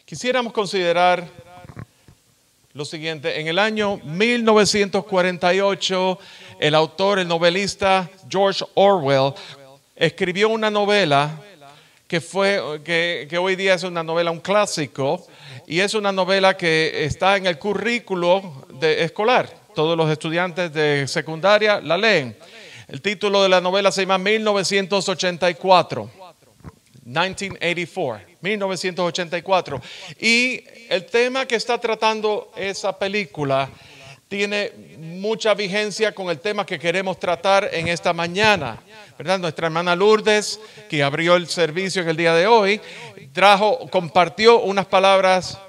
Quisiéramos considerar lo siguiente. En el año 1948, el autor, el novelista George Orwell, escribió una novela que hoy día es una novela, un clásico, y es una novela que está en el currículo escolar. Todos los estudiantes de secundaria la leen. El título de la novela se llama 1984. 1984. Y el tema que está tratando esa película tiene mucha vigencia con el tema que queremos tratar en esta mañana, ¿verdad? Nuestra hermana Lourdes, que abrió el servicio en el día de hoy, compartió unas palabras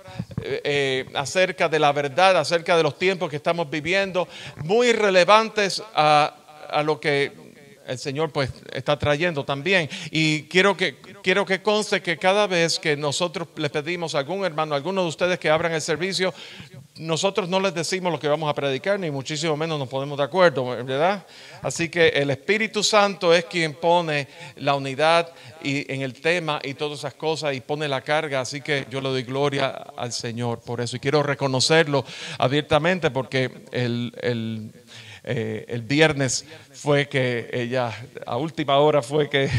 acerca de la verdad, acerca de los tiempos que estamos viviendo, muy relevantes a lo que el Señor pues está trayendo también. Y quiero que conste que cada vez que nosotros le pedimos a algún hermano, a alguno de ustedes que abran el servicio, nosotros no les decimos lo que vamos a predicar, ni muchísimo menos nos ponemos de acuerdo, ¿verdad? Así que el Espíritu Santo es quien pone la unidad en el tema y todas esas cosas y pone la carga. Así que yo le doy gloria al Señor por eso. Y quiero reconocerlo abiertamente porque el viernes fue que ella, a última hora fue que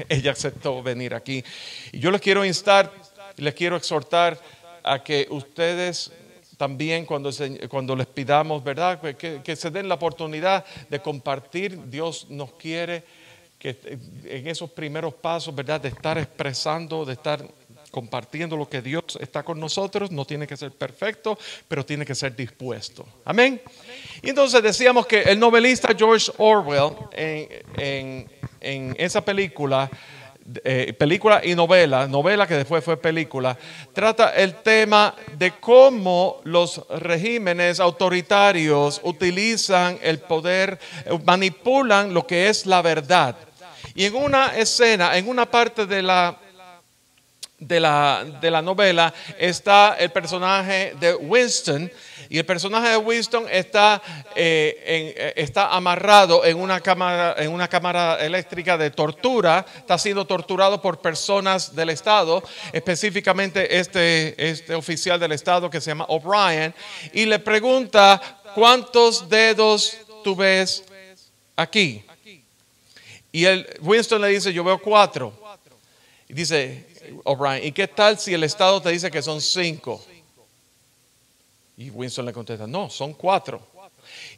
ella aceptó venir aquí. Y yo les quiero instar, les quiero exhortar a que ustedes también cuando les pidamos, ¿verdad? Que se den la oportunidad de compartir. Dios nos quiere que en esos primeros pasos, ¿verdad? De estar expresando, de estar compartiendo lo que Dios está con nosotros. No tiene que ser perfecto, pero tiene que ser dispuesto. Amén. Y entonces decíamos que el novelista George Orwell en esa película y novela que después fue película, trata el tema de cómo los regímenes autoritarios utilizan el poder, manipulan lo que es la verdad. Y en una escena, en una parte de la novela está el personaje de Winston, y el personaje de Winston está amarrado en una cámara eléctrica de tortura. Está siendo torturado por personas del Estado, específicamente este oficial del Estado que se llama O'Brien, y le pregunta: ¿cuántos dedos tú ves aquí? Y Winston le dice: yo veo 4. Y dice O'Brien: ¿y qué tal si el Estado te dice que son 5? Y Winston le contesta: no, son 4.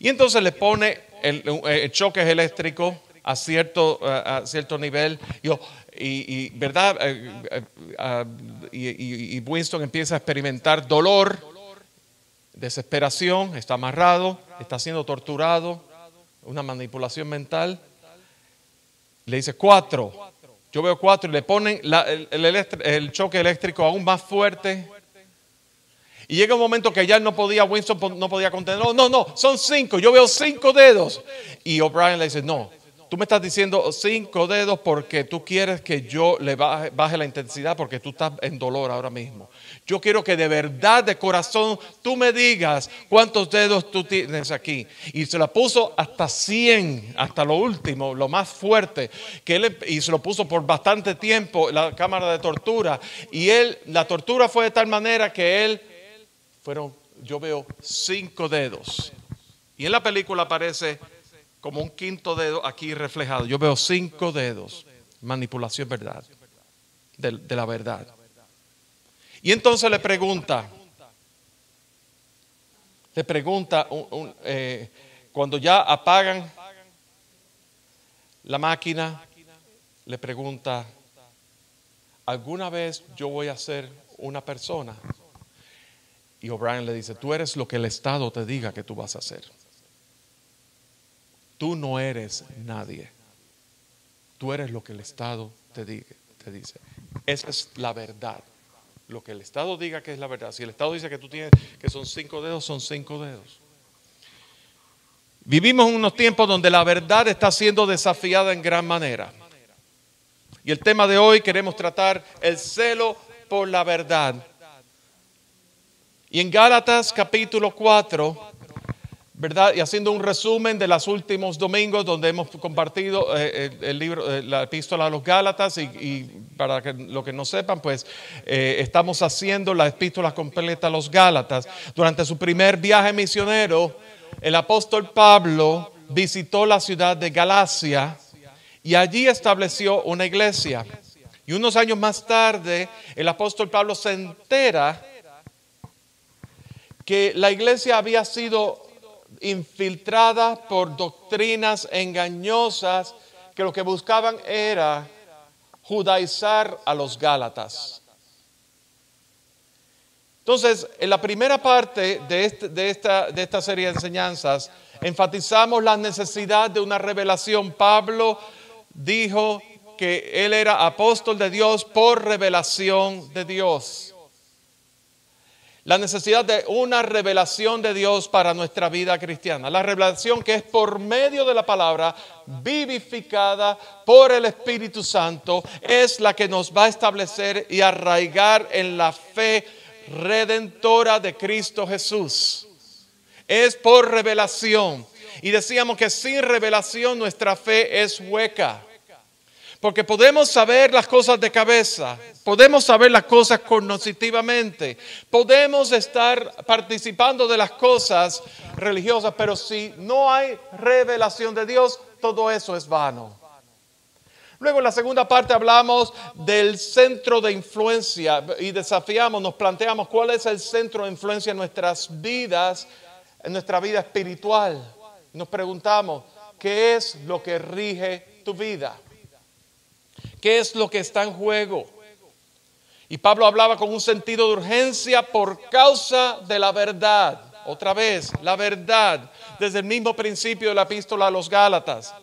Y entonces le pone el choque eléctrico a cierto nivel, ¿verdad? Y Winston empieza a experimentar dolor, desesperación, está amarrado, está siendo torturado, una manipulación mental. Le dice 4. Yo veo 4, y le ponen el choque eléctrico aún más fuerte. Y llega un momento que ya Winston no podía contenerlo. No, son 5, yo veo 5 dedos. Y O'Brien le dice: no, tú me estás diciendo 5 dedos porque tú quieres que yo le baje la intensidad, porque tú estás en dolor ahora mismo. Yo quiero que de verdad, de corazón, tú me digas cuántos dedos tú tienes aquí. Y se la puso hasta 100, hasta lo último, lo más fuerte. Y se lo puso por bastante tiempo, la cámara de tortura. Y la tortura fue de tal manera que yo veo 5 dedos. Y en la película aparece como un 5.º dedo aquí reflejado. Yo veo 5 dedos. Manipulación, verdad. De la verdad. Y entonces le pregunta, cuando ya apagan la máquina, le pregunta: ¿alguna vez yo voy a ser una persona? Y O'Brien le dice: tú eres lo que el Estado te diga que tú vas a hacer. Tú no eres nadie. Tú eres lo que el Estado te dice. Esa es la verdad. Lo que el Estado diga que es la verdad. Si el Estado dice que tú tienes, que son 5 dedos, son 5 dedos. Vivimos en unos tiempos donde la verdad está siendo desafiada en gran manera. Y el tema de hoy queremos tratar el celo por la verdad. Y en Gálatas capítulo 4, ¿verdad? Y haciendo un resumen de los últimos domingos donde hemos compartido el libro, la epístola a los Gálatas y para que lo que no sepan, pues estamos haciendo la epístola completa a los Gálatas. Durante su primer viaje misionero, el apóstol Pablo visitó la ciudad de Galacia y allí estableció una iglesia. Y unos años más tarde, el apóstol Pablo se entera que la iglesia había sido infiltrada por doctrinas engañosas que lo que buscaban era judaizar a los Gálatas. Entonces, en la primera parte de esta serie de enseñanzas, enfatizamos la necesidad de una revelación. Pablo dijo que él era apóstol de Dios por revelación de Dios. La necesidad de una revelación de Dios para nuestra vida cristiana. La revelación que es por medio de la palabra vivificada por el Espíritu Santo es la que nos va a establecer y arraigar en la fe redentora de Cristo Jesús. Es por revelación. Y decíamos que sin revelación nuestra fe es hueca. Porque podemos saber las cosas de cabeza, podemos saber las cosas cognitivamente, podemos estar participando de las cosas religiosas, pero si no hay revelación de Dios, todo eso es vano. Luego en la segunda parte hablamos del centro de influencia y desafiamos, nos planteamos cuál es el centro de influencia en nuestras vidas, en nuestra vida espiritual. Nos preguntamos, ¿qué es lo que rige tu vida? ¿Qué es lo que está en juego? Y Pablo hablaba con un sentido de urgencia por causa de la verdad. Otra vez, la verdad, desde el mismo principio de la epístola a los Gálatas.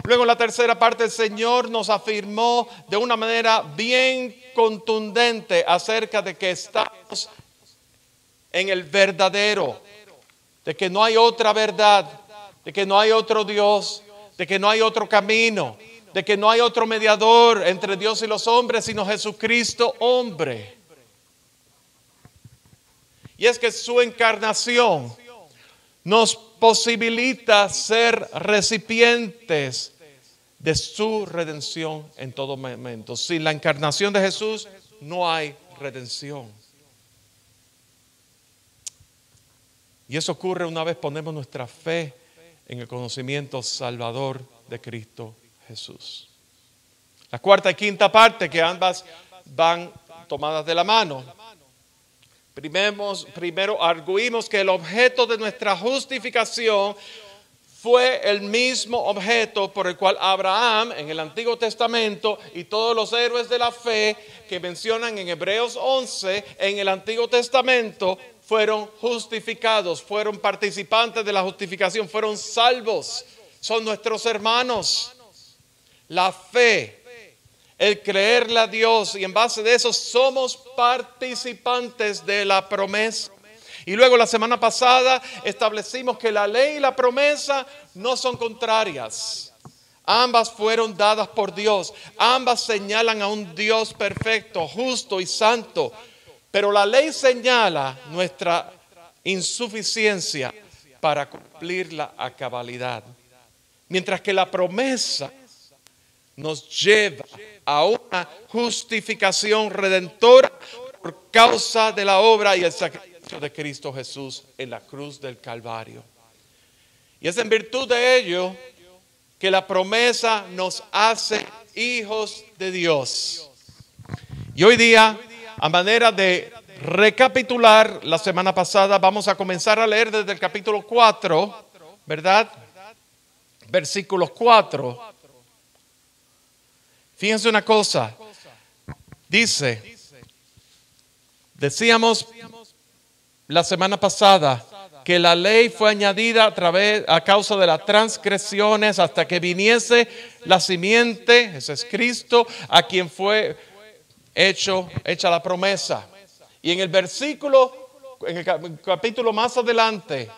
Luego en la tercera parte el Señor nos afirmó de una manera bien contundente acerca de que estamos en el verdadero, de que no hay otra verdad, de que no hay otro Dios, de que no hay otro camino, de que no hay otro mediador entre Dios y los hombres, sino Jesucristo hombre. Y es que su encarnación nos posibilita ser recipientes de su redención en todo momento. Sin la encarnación de Jesús no hay redención. Y eso ocurre una vez ponemos nuestra fe en el conocimiento salvador de Cristo Jesús. La cuarta y quinta parte, que ambas van tomadas de la mano. Primero arguimos que el objeto de nuestra justificación fue el mismo objeto por el cual Abraham en el Antiguo Testamento y todos los héroes de la fe que mencionan en Hebreos 11 en el Antiguo Testamento fueron justificados, fueron participantes de la justificación, fueron salvos, son nuestros hermanos. La fe, el creerle a Dios y en base de eso somos participantes de la promesa. Y luego la semana pasada establecimos que la ley y la promesa no son contrarias. Ambas fueron dadas por Dios. Ambas señalan a un Dios perfecto, justo y santo. Pero la ley señala nuestra insuficiencia para cumplirla a cabalidad. Mientras que la promesa nos lleva a una justificación redentora por causa de la obra y el sacrificio de Cristo Jesús en la cruz del Calvario. Y es en virtud de ello que la promesa nos hace hijos de Dios. Y hoy día, a manera de recapitular la semana pasada, vamos a comenzar a leer desde el capítulo 4, ¿verdad? Versículos 4. Fíjense una cosa, decíamos la semana pasada que la ley fue añadida a causa de las transgresiones hasta que viniese la simiente, ese es Cristo, a quien fue hecha la promesa. Y en el versículo, en el capítulo más adelante,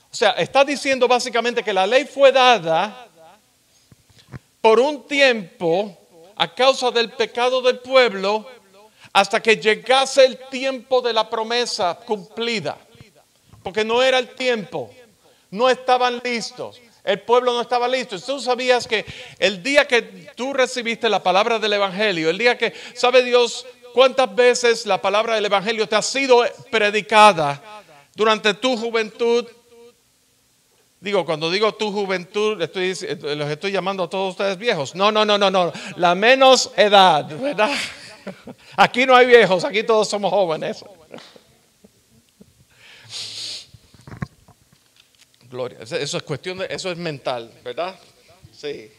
o sea, está diciendo básicamente que la ley fue dada por un tiempo a causa del pecado del pueblo hasta que llegase el tiempo de la promesa cumplida. Porque no era el tiempo. No estaban listos. El pueblo no estaba listo. Tú sabías que el día que tú recibiste la palabra del Evangelio, el día que, ¿sabe Dios cuántas veces la palabra del Evangelio te ha sido predicada durante tu juventud? Digo, cuando digo tu juventud, los estoy llamando a todos ustedes viejos. No. La menos edad, ¿verdad? Aquí no hay viejos, aquí todos somos jóvenes. Gloria. Eso es cuestión eso es mental, ¿verdad? Sí.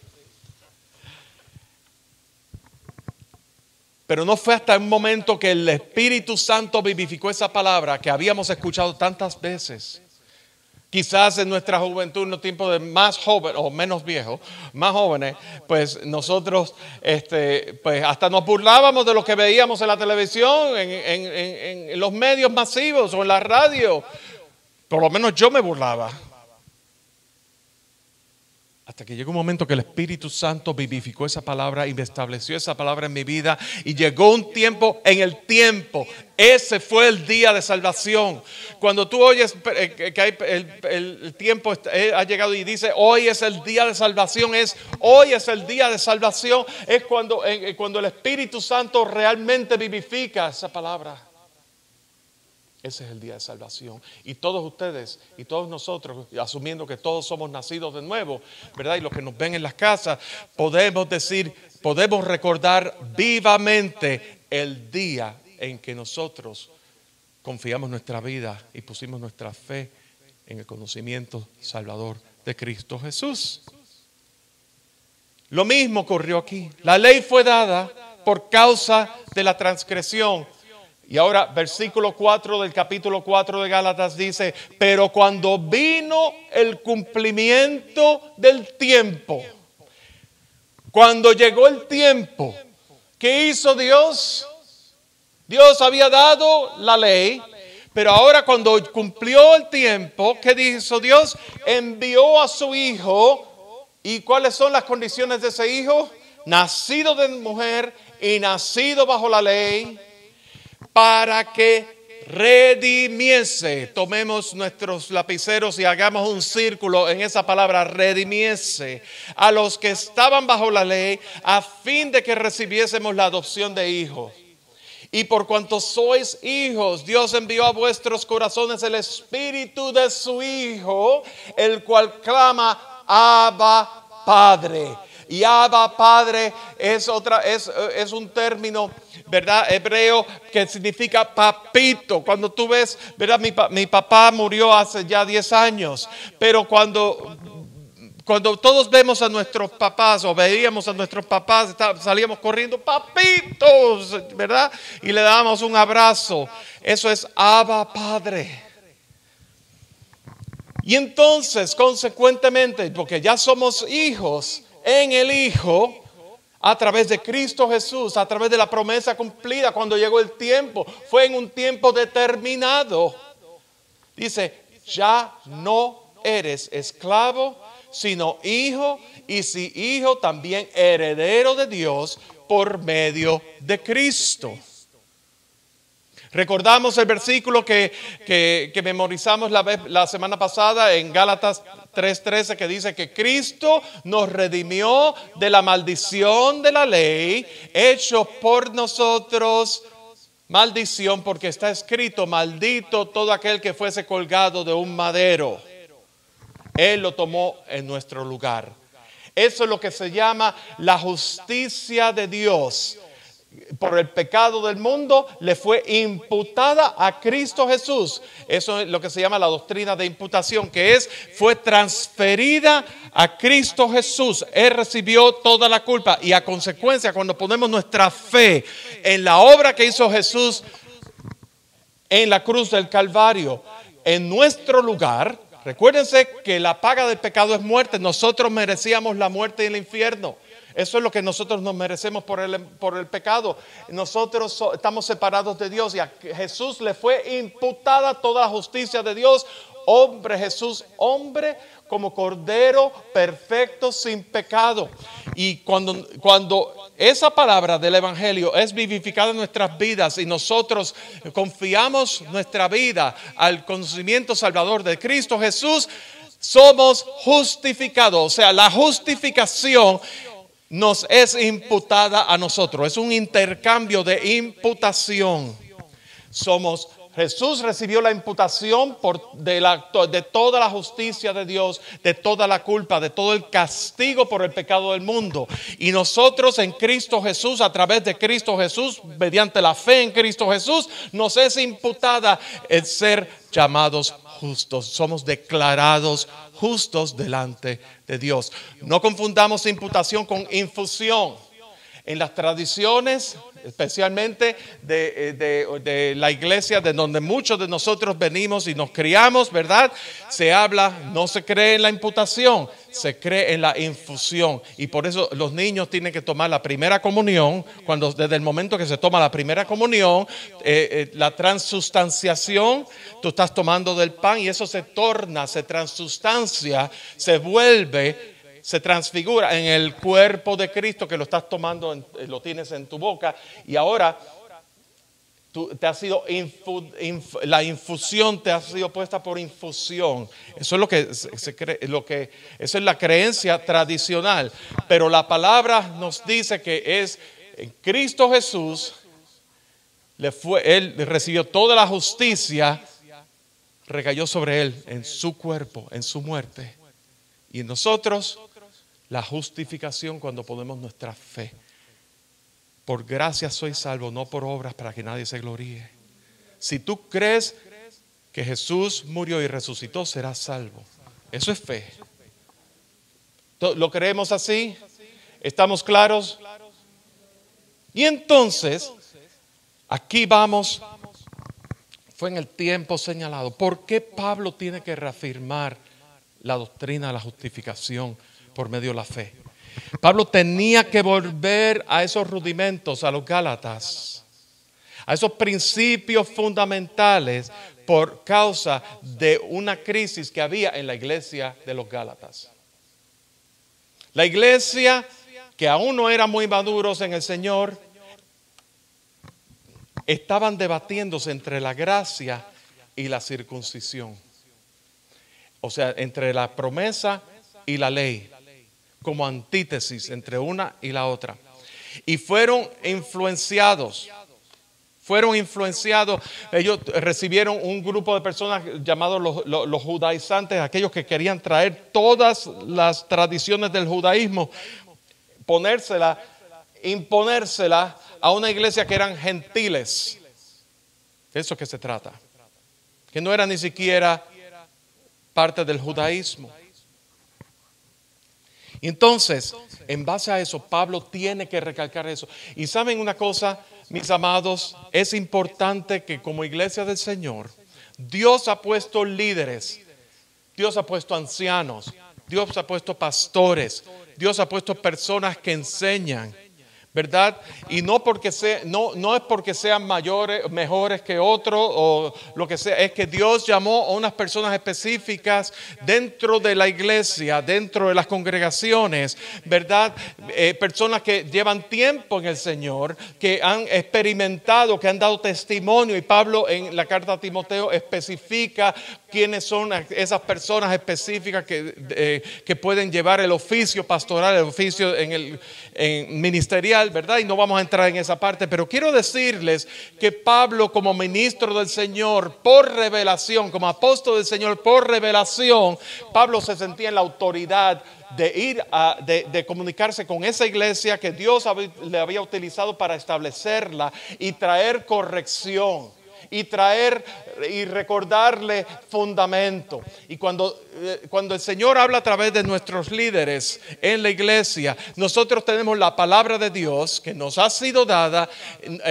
Pero no fue hasta un momento que el Espíritu Santo vivificó esa palabra que habíamos escuchado tantas veces. Quizás en nuestra juventud, en los tiempos de más jóvenes o menos viejos, más jóvenes, pues nosotros pues hasta nos burlábamos de lo que veíamos en la televisión, en los medios masivos o en la radio. Por lo menos yo me burlaba. Hasta que llegó un momento que el Espíritu Santo vivificó esa palabra y me estableció esa palabra en mi vida. Y llegó un tiempo, en el tiempo, ese fue el día de salvación. Cuando tú oyes que el tiempo ha llegado y dice, hoy es el día de salvación, hoy es el día de salvación, es cuando el Espíritu Santo realmente vivifica esa palabra. Ese es el día de salvación. Y todos ustedes y todos nosotros, asumiendo que todos somos nacidos de nuevo, ¿verdad? Y los que nos ven en las casas, podemos recordar vivamente el día en que nosotros confiamos nuestra vida y pusimos nuestra fe en el conocimiento salvador de Cristo Jesús. Lo mismo ocurrió aquí. La ley fue dada por causa de la transgresión. Y ahora versículo 4 del capítulo 4 de Gálatas dice, pero cuando vino el cumplimiento del tiempo, cuando llegó el tiempo, ¿qué hizo Dios? Dios había dado la ley, pero ahora cuando cumplió el tiempo, ¿qué hizo Dios? Envió a su hijo. ¿Y cuáles son las condiciones de ese hijo? Nacido de mujer y nacido bajo la ley, para que redimiese. Tomemos nuestros lapiceros y hagamos un círculo en esa palabra, redimiese, a los que estaban bajo la ley, a fin de que recibiésemos la adopción de hijos. Y por cuanto sois hijos, Dios envió a vuestros corazones el espíritu de su Hijo, el cual clama, Abba, Padre. Y Abba, Padre, es un término, ¿verdad?, hebreo, que significa papito. Cuando tú ves, ¿verdad? Mi papá murió hace ya 10 años, pero cuando todos vemos a nuestros papás o veíamos a nuestros papás, salíamos corriendo, papitos, ¿verdad? Y le dábamos un abrazo. Eso es Abba, Padre. Y entonces, consecuentemente, porque ya somos hijos en el Hijo, a través de Cristo Jesús, a través de la promesa cumplida cuando llegó el tiempo, fue en un tiempo determinado. Dice, ya no eres esclavo, sino hijo, y si hijo, también heredero de Dios por medio de Cristo. Recordamos el versículo que memorizamos la semana pasada en Gálatas 3:13, que dice que Cristo nos redimió de la maldición de la ley, hecho por nosotros maldición, porque está escrito, maldito todo aquel que fuese colgado de un madero. Él lo tomó en nuestro lugar. Eso es lo que se llama la justicia de Dios. Por el pecado del mundo le fue imputada a Cristo Jesús. Eso es lo que se llama la doctrina de imputación, que fue transferida a Cristo Jesús. Él recibió toda la culpa y a consecuencia, cuando ponemos nuestra fe en la obra que hizo Jesús en la cruz del Calvario, en nuestro lugar, recuérdense que la paga del pecado es muerte. Nosotros merecíamos la muerte y el infierno. Eso es lo que nosotros nos merecemos por el pecado. Nosotros estamos separados de Dios y a Jesús le fue imputada toda la justicia de Dios. Hombre, Jesús, hombre, como cordero perfecto, sin pecado. Y cuando esa palabra del Evangelio es vivificada en nuestras vidas y nosotros confiamos nuestra vida al conocimiento salvador de Cristo Jesús, Somos justificados, o sea, la justificación nos es imputada a nosotros. Es un intercambio de imputación. Jesús recibió la imputación de toda la justicia de Dios, de toda la culpa, de todo el castigo por el pecado del mundo. Y nosotros en Cristo Jesús, a través de Cristo Jesús, mediante la fe en Cristo Jesús, nos es imputada el ser llamados justos. Somos declarados justos delante de Dios. No confundamos imputación con infusión. En las tradiciones, especialmente de la iglesia de donde muchos de nosotros venimos y nos criamos, ¿verdad? No se cree en la imputación, se cree en la infusión. Y por eso los niños tienen que tomar la primera comunión. Desde el momento que se toma la primera comunión, la transustanciación, tú estás tomando del pan y eso se transustancia, se transfigura en el cuerpo de Cristo que lo estás tomando, lo tienes en tu boca y ahora te ha sido la infusión te ha sido puesta por infusión. Eso es lo que se cree, eso es la creencia tradicional. Pero la palabra nos dice que es en Cristo Jesús, Él recibió toda la justicia, recayó sobre Él en su cuerpo, en su muerte. Y nosotros, la justificación cuando ponemos nuestra fe. Por gracia soy salvo, no por obras para que nadie se gloríe. Si tú crees que Jesús murió y resucitó, serás salvo. Eso es fe. ¿Lo creemos así? ¿Estamos claros? Y entonces, aquí vamos. Fue en el tiempo señalado. ¿Por qué Pablo tiene que reafirmar la doctrina de la justificación por medio de la fe? Pablo tenía que volver a esos rudimentos, a los Gálatas, a esos principios fundamentales por causa de una crisis que había en la iglesia de los Gálatas. La iglesia que aún no era muy maduros en el Señor, estaban debatiéndose entre la gracia y la circuncisión. O sea, entre la promesa y la ley, como antítesis entre una y la otra. Y fueron influenciados. Ellos recibieron un grupo de personas llamados los judaizantes, aquellos que querían traer todas las tradiciones del judaísmo, imponérsela a una iglesia que eran gentiles. De eso que se trata. Que no era ni siquiera parte del judaísmo. Entonces, en base a eso, Pablo tiene que recalcar eso. Y saben una cosa, mis amados, es importante que como iglesia del Señor, Dios ha puesto líderes, Dios ha puesto ancianos, Dios ha puesto pastores, Dios ha puesto personas que enseñan, ¿verdad? Y no es porque sean mejores que otros o lo que sea, es que Dios llamó a unas personas específicas dentro de la iglesia, dentro de las congregaciones, ¿verdad? Personas que llevan tiempo en el Señor, que han experimentado, que han dado testimonio, y Pablo en la carta a Timoteo especifica quiénes son esas personas específicas que pueden llevar el oficio pastoral, el oficio en ministerial, ¿verdad? Y no vamos a entrar en esa parte, pero quiero decirles que Pablo, como ministro del Señor por revelación, como apóstol del Señor por revelación, Pablo se sentía en la autoridad de comunicarse con esa iglesia que Dios le había utilizado para establecerla y traer corrección. Y recordarle fundamento. Y cuando el Señor habla a través de nuestros líderes en la iglesia, nosotros tenemos la palabra de Dios que nos ha sido dada,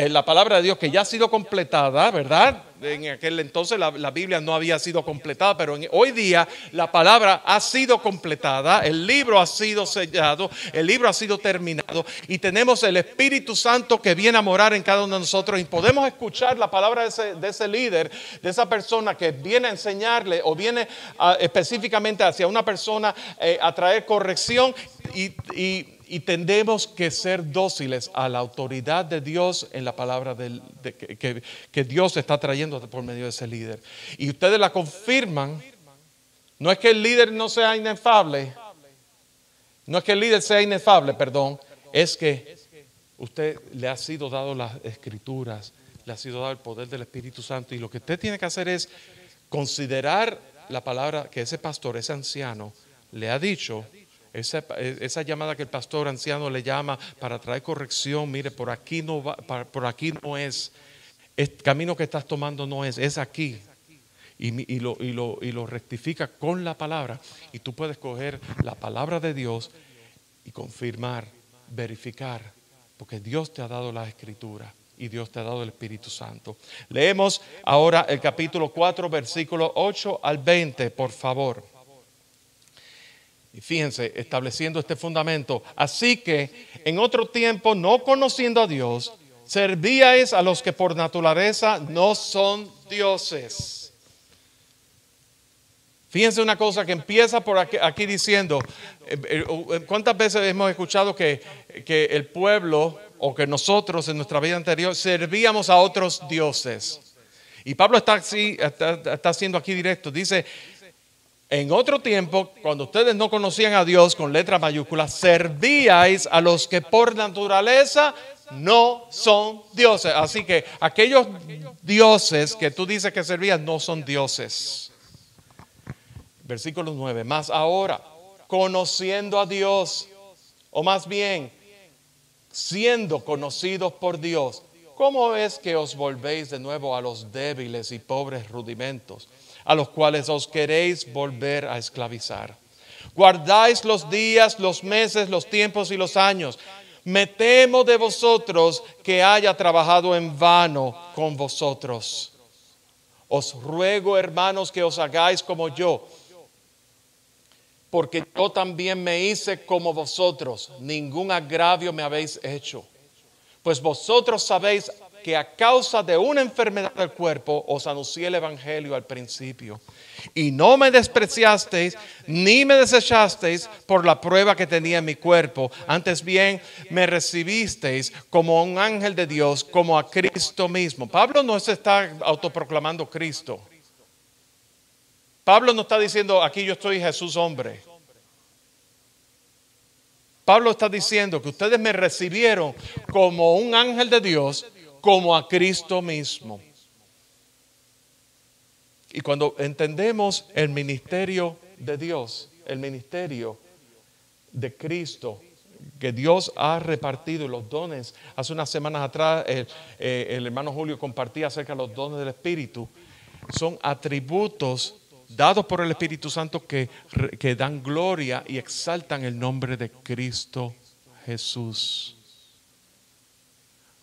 la palabra de Dios que ya ha sido completada, ¿verdad? En aquel entonces la Biblia no había sido completada, pero hoy día la palabra ha sido completada, el libro ha sido sellado, el libro ha sido terminado y tenemos el Espíritu Santo que viene a morar en cada uno de nosotros y podemos escuchar la palabra de ese líder, de esa persona que viene a enseñarle o viene específicamente hacia una persona a traer corrección y tenemos que ser dóciles a la autoridad de Dios en la palabra que Dios está trayendo por medio de ese líder. Y ustedes la confirman No es que el líder no sea inefable. No es que el líder sea inefable, perdón. Es que usted le ha sido dado las escrituras, le ha sido dado el poder del Espíritu Santo. Y lo que usted tiene que hacer es considerar la palabra que ese pastor, ese anciano, le ha dicho. Esa llamada que el pastor anciano le llama para traer corrección. Mire, por aquí no va, por aquí no es. El camino que estás tomando no es aquí. Y lo rectifica con la palabra. Y tú puedes coger la palabra de Dios y confirmar, verificar, porque Dios te ha dado la escritura y Dios te ha dado el Espíritu Santo. Leemos ahora el capítulo 4, versículos 8 al 20, por favor. Y fíjense, estableciendo este fundamento. Así que en otro tiempo, no conociendo a Dios, servíais a los que por naturaleza no son dioses. Fíjense una cosa que empieza por aquí diciendo, ¿cuántas veces hemos escuchado que el pueblo o que nosotros en nuestra vida anterior servíamos a otros dioses? Y Pablo está haciendo aquí directo, dice, en otro tiempo, cuando ustedes no conocían a Dios con letra mayúscula, servíais a los que por naturaleza no son dioses. Así que aquellos dioses que tú dices que servías no son dioses. Versículo 9, más ahora, conociendo a Dios, o más bien, siendo conocidos por Dios, ¿cómo es que os volvéis de nuevo a los débiles y pobres rudimentos, a los cuales os queréis volver a esclavizar? Guardáis los días, los meses, los tiempos y los años. Me temo de vosotros que haya trabajado en vano con vosotros. Os ruego, hermanos, que os hagáis como yo, porque yo también me hice como vosotros, ningún agravio me habéis hecho. Pues vosotros sabéis que a causa de una enfermedad del cuerpo os anuncié el evangelio al principio. Y no me despreciasteis ni me desechasteis por la prueba que tenía en mi cuerpo. Antes bien me recibisteis como a un ángel de Dios, como a Cristo mismo. Pablo no se está autoproclamando Cristo. Pablo no está diciendo, aquí yo estoy Jesús hombre. Pablo está diciendo que ustedes me recibieron como un ángel de Dios, como a Cristo mismo. Y cuando entendemos el ministerio de Dios, el ministerio de Cristo, que Dios ha repartido los dones. Hace unas semanas atrás el hermano Julio compartía acerca de los dones del Espíritu. Son atributos dados por el Espíritu Santo que dan gloria y exaltan el nombre de Cristo Jesús.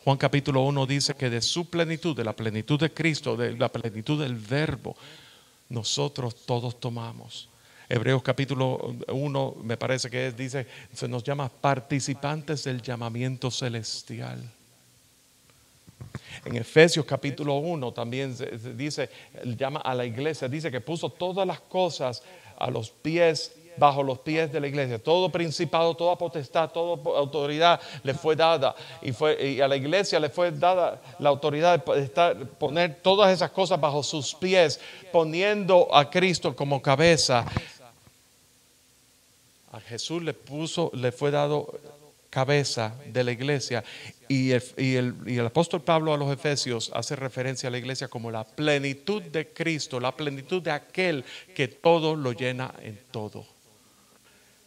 Juan capítulo 1 dice que de su plenitud, de la plenitud de Cristo, de la plenitud del Verbo, nosotros todos tomamos. Hebreos capítulo 1 me parece que dice, se nos llama participantes del llamamiento celestial. En Efesios capítulo 1 también se dice, llama a la iglesia, dice que puso todas las cosas a los pies, bajo los pies de la iglesia. Todo principado, toda potestad, toda autoridad le fue dada. Y a la iglesia le fue dada la autoridad de poner todas esas cosas bajo sus pies, poniendo a Cristo como cabeza. A Jesús le fue dado cabeza de la iglesia. Y el apóstol Pablo a los Efesios hace referencia a la iglesia como la plenitud de Cristo, la plenitud de aquel que todo lo llena en todo.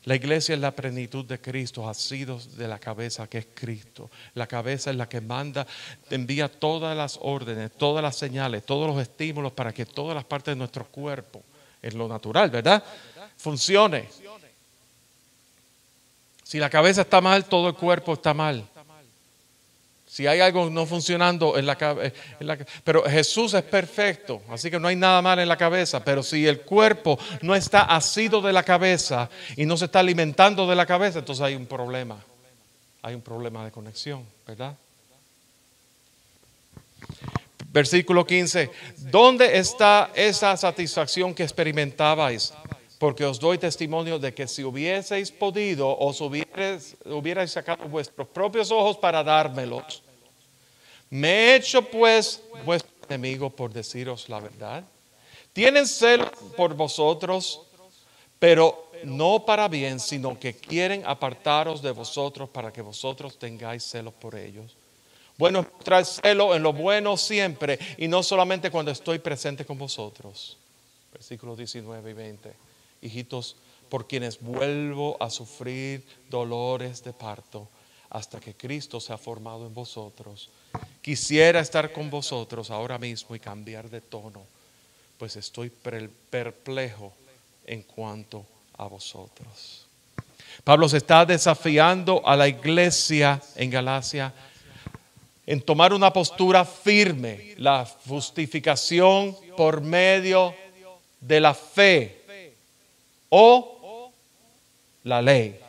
La iglesia es la plenitud de Cristo, asido de la cabeza que es Cristo. La cabeza es la que manda, envía todas las órdenes, todas las señales, todos los estímulos para que todas las partes de nuestro cuerpo, en lo natural, ¿verdad?, funcione. Si la cabeza está mal, todo el cuerpo está mal. Si hay algo no funcionando en la cabeza, pero Jesús es perfecto, así que no hay nada mal en la cabeza. Pero si el cuerpo no está asido de la cabeza y no se está alimentando de la cabeza, entonces hay un problema. Hay un problema de conexión, ¿verdad? Versículo 15. ¿Dónde está esa satisfacción que experimentabais? Porque os doy testimonio de que si hubieseis podido, os hubierais sacado vuestros propios ojos para dármelos. ¿Me he hecho pues vuestro enemigo por deciros la verdad? ¿Tienen celo por vosotros pero no para bien, sino que quieren apartaros de vosotros para que vosotros tengáis celos por ellos. Bueno, mostrar celo en lo bueno siempre y no solamente cuando estoy presente con vosotros. Versículos 19 y 20. Hijitos, por quienes vuelvo a sufrir dolores de parto hasta que Cristo se ha formado en vosotros. Quisiera estar con vosotros ahora mismo y cambiar de tono, pues estoy perplejo en cuanto a vosotros. Pablo se está desafiando a la iglesia en Galacia en tomar una postura firme, la justificación por medio de la fe o la ley.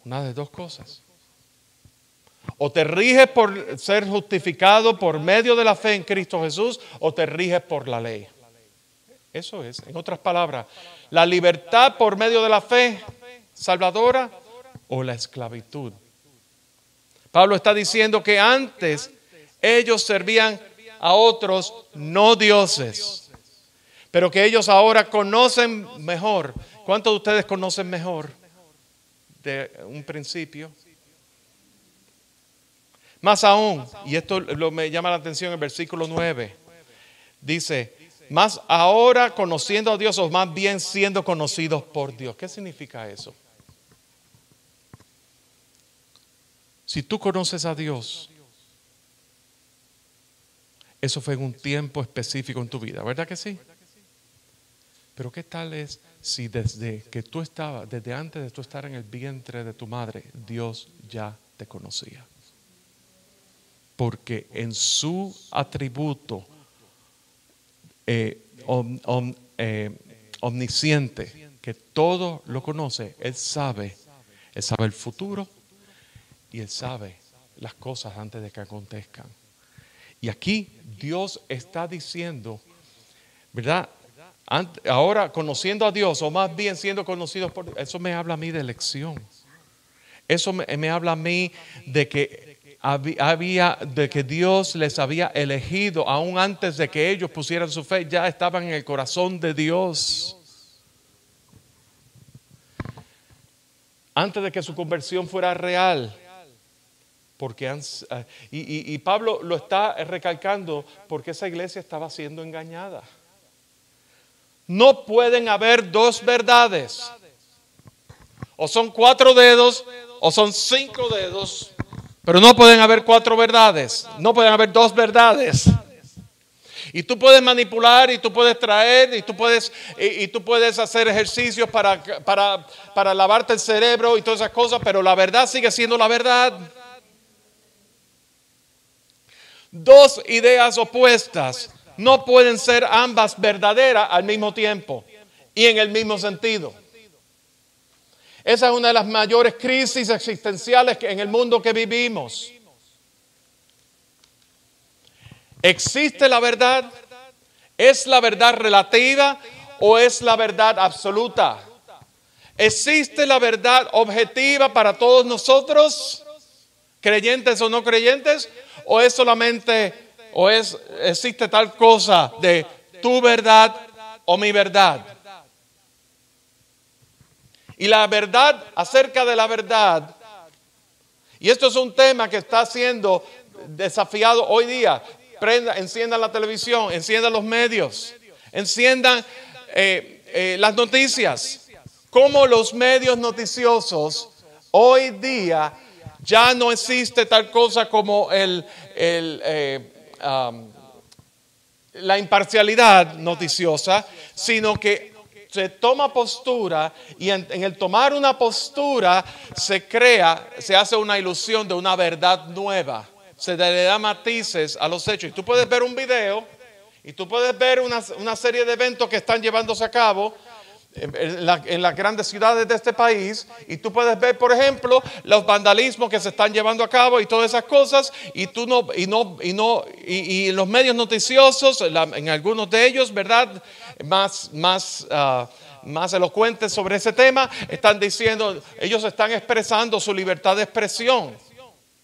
Una de dos cosas. O te riges por ser justificado por medio de la fe en Cristo Jesús, o te riges por la ley. Eso es, en otras palabras, la libertad por medio de la fe salvadora o la esclavitud. Pablo está diciendo que antes ellos servían a otros no dioses, pero que ellos ahora conocen mejor. ¿Cuántos de ustedes conocen mejor de un principio? Más aún, y esto me llama la atención en el versículo 9, dice, más ahora conociendo a Dios o más bien siendo conocidos por Dios. ¿Qué significa eso? Si tú conoces a Dios, eso fue en un tiempo específico en tu vida, ¿verdad que sí? Pero ¿qué tal es si desde que tú estabas, desde antes de tú estar en el vientre de tu madre, Dios ya te conocía? Porque en su atributo omnisciente, que todo lo conoce, Él sabe el futuro y Él sabe las cosas antes de que acontezcan. Y aquí Dios está diciendo, ¿verdad? Ahora conociendo a Dios, o más bien siendo conocidos por Dios, eso me habla a mí de elección. Eso me habla a mí de que de que Dios les había elegido aún antes de que ellos pusieran su fe, ya estaban en el corazón de Dios. Antes de que su conversión fuera real. Porque y Pablo lo está recalcando porque esa iglesia estaba siendo engañada. No pueden haber dos verdades. O son 4 dedos o son 5 dedos. Pero no pueden haber 4 verdades. No pueden haber 2 verdades. Y tú puedes manipular y tú puedes traer y tú puedes hacer ejercicios para lavarte el cerebro y todas esas cosas. Pero la verdad sigue siendo la verdad. 2 ideas opuestas no pueden ser ambas verdaderas al mismo tiempo y en el mismo sentido. Esa es una de las mayores crisis existenciales en el mundo que vivimos. ¿Existe la verdad? ¿Es la verdad relativa o es la verdad absoluta? ¿Existe la verdad objetiva para todos nosotros, creyentes o no creyentes? ¿O es solamente, existe tal cosa de tu verdad o mi verdad? Y la verdad acerca de la verdad, y esto es un tema que está siendo desafiado hoy día. Enciendan la televisión, enciendan los medios, enciendan las noticias. Como los medios noticiosos hoy día ya no existe tal cosa como la imparcialidad noticiosa, sino que se toma postura y en el tomar una postura se hace una ilusión de una verdad nueva. Se le da matices a los hechos. Y tú puedes ver un video y tú puedes ver una serie de eventos que están llevándose a cabo en las grandes ciudades de este país, y tú puedes ver, por ejemplo, los vandalismos que se están llevando a cabo y todas esas cosas, y los medios noticiosos, en algunos de ellos, ¿verdad?, más elocuentes sobre ese tema, están diciendo, ellos están expresando su libertad de expresión.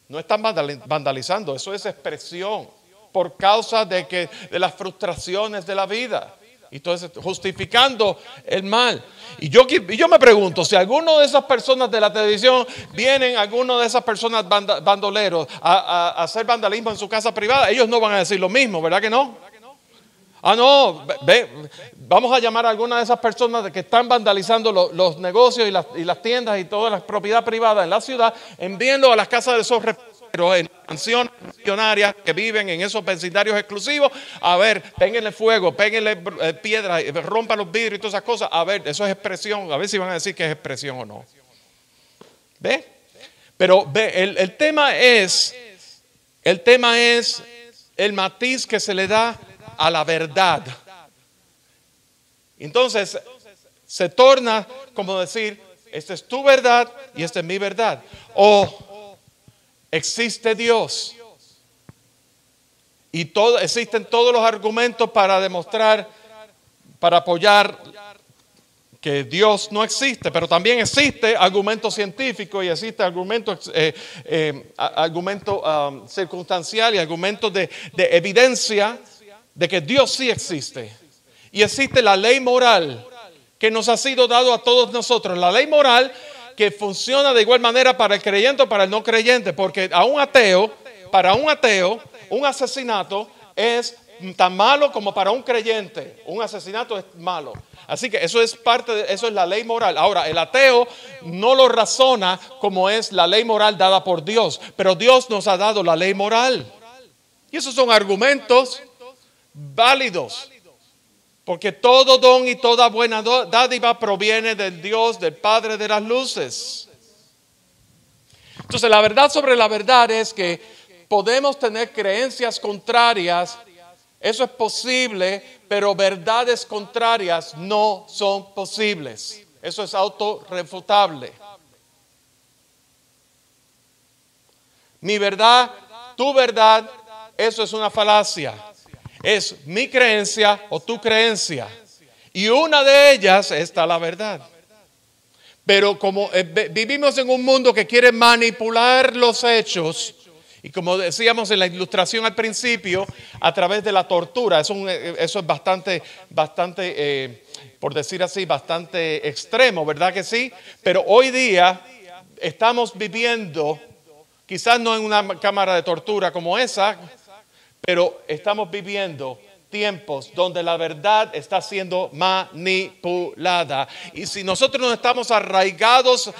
No están vandalizando, eso es expresión por causa de las frustraciones de la vida. Y entonces justificando el mal. Y yo me pregunto, si alguno de esas personas de la televisión vienen, alguno de esas personas bandoleros a hacer vandalismo en su casa privada, ellos no van a decir lo mismo, ¿verdad que no? Ah, no, vamos a llamar a alguna de esas personas que están vandalizando los negocios y las tiendas y todas las propiedades privadas en la ciudad, enviando a las casas de esos en mansiones millonarias que viven en esos vecindarios exclusivos. A ver, péguenle fuego, péguenle piedra, rompan los vidrios y todas esas cosas. A ver, eso es expresión. A ver si van a decir que es expresión o no. ¿Ve? Pero el tema es el matiz que se le da a la verdad. Entonces se torna como decir, esta es tu verdad y esta es mi verdad. O existe Dios. Y existen todos los argumentos para demostrar, para apoyar que Dios no existe, pero también existe argumento científico y existe argumento circunstancial y argumentos de evidencia de que Dios sí existe. Y existe la ley moral que nos ha sido dado a todos nosotros. La ley moral que funciona de igual manera para el creyente o para el no creyente, porque para un ateo, un asesinato es tan malo como para un creyente. Un asesinato es malo. Así que eso es eso es la ley moral. Ahora, el ateo no lo razona como es la ley moral dada por Dios, pero Dios nos ha dado la ley moral. Y esos son argumentos válidos. Porque todo don y toda buena dádiva proviene del Dios, del Padre de las luces. Entonces, la verdad sobre la verdad es que podemos tener creencias contrarias. Eso es posible, pero verdades contrarias no son posibles. Eso es autorrefutable. Mi verdad, tu verdad, eso es una falacia. Es mi creencia o tu creencia. Y una de ellas está la verdad. Pero como vivimos en un mundo que quiere manipular los hechos, y como decíamos en la ilustración al principio, a través de la tortura, eso es bastante, por decir así, bastante extremo, ¿verdad que sí? Pero hoy día estamos viviendo, quizás no en una cámara de tortura como esa, pero estamos viviendo tiempos donde la verdad está siendo manipulada. Y si nosotros no estamos arraigados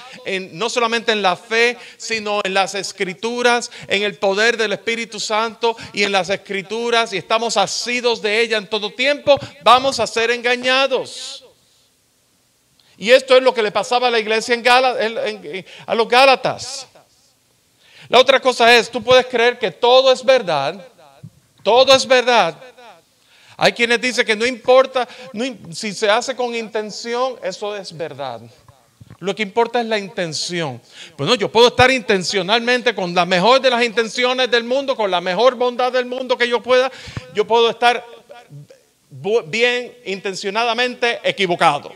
no solamente en la fe, sino en las escrituras, en el poder del Espíritu Santo y en las escrituras, y estamos asidos de ella en todo tiempo, vamos a ser engañados. Y esto es lo que le pasaba a la iglesia a los Gálatas. La otra cosa es, tú puedes creer que todo es verdad. Todo es verdad. Hay quienes dicen que no importa si se hace con intención, eso es verdad. Lo que importa es la intención. Bueno, yo puedo estar intencionalmente con la mejor de las intenciones del mundo, con la mejor bondad del mundo que yo pueda. Yo puedo estar bien intencionadamente equivocado.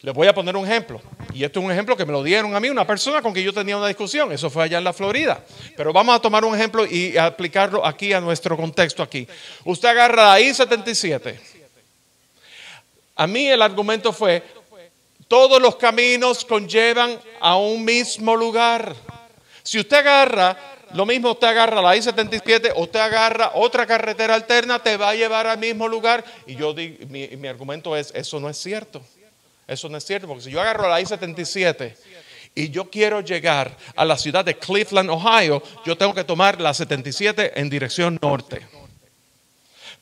Les voy a poner un ejemplo. Y esto es un ejemplo que me lo dieron a mí, una persona con quien yo tenía una discusión. Eso fue allá en la Florida. Pero vamos a tomar un ejemplo y aplicarlo aquí a nuestro contexto aquí. Usted agarra la I-77. A mí el argumento fue, todos los caminos conllevan a un mismo lugar. Si usted agarra, lo mismo usted agarra la I-77, usted agarra otra carretera alterna, te va a llevar al mismo lugar. Y mi argumento es, eso no es cierto. Eso no es cierto, porque si yo agarro la I-77 y yo quiero llegar a la ciudad de Cleveland, Ohio, yo tengo que tomar la 77 en dirección norte.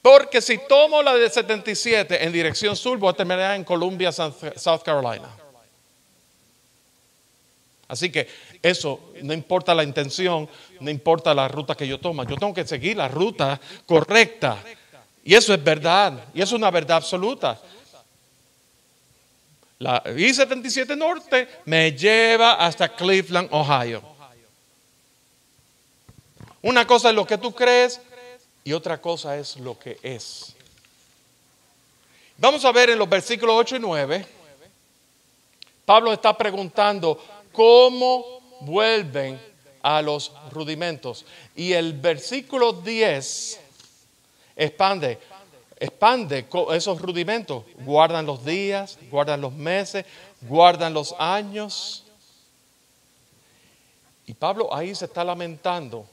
Porque si tomo la de 77 en dirección sur, voy a terminar en Columbia, South Carolina. Así que eso, no importa la intención, no importa la ruta que yo tomo, yo tengo que seguir la ruta correcta. Y eso es verdad, y es una verdad absoluta. La I-77 Norte me lleva hasta Cleveland, Ohio. Una cosa es lo que tú crees y otra cosa es lo que es. Vamos a ver en los versículos 8 y 9. Pablo está preguntando cómo vuelven a los rudimentos. Y el versículo 10 expande. expande esos rudimentos. Guardan los días, guardan los meses, guardan los años. Y Pablo ahí se está lamentando.